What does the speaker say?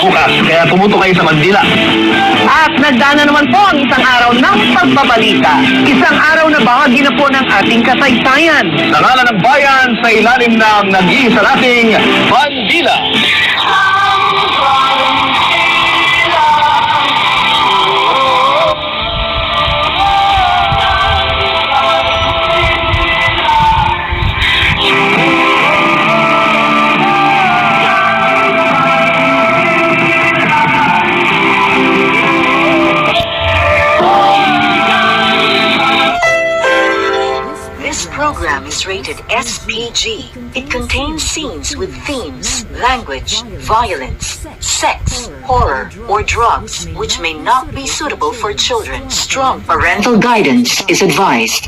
bukas, kaya tumuto kayo sa Mandila. At nagdaan na naman po ang isang araw ng pagbabalita. Isang araw na bahagi na po ng ating kasaysayan. Nangalan ng bayan sa ilalim ng nag-iisa nating Mandila. This program is rated SPG. It contains scenes with themes, language, violence, sex, horror, or drugs, which may not be suitable for children. Strong parental guidance is advised.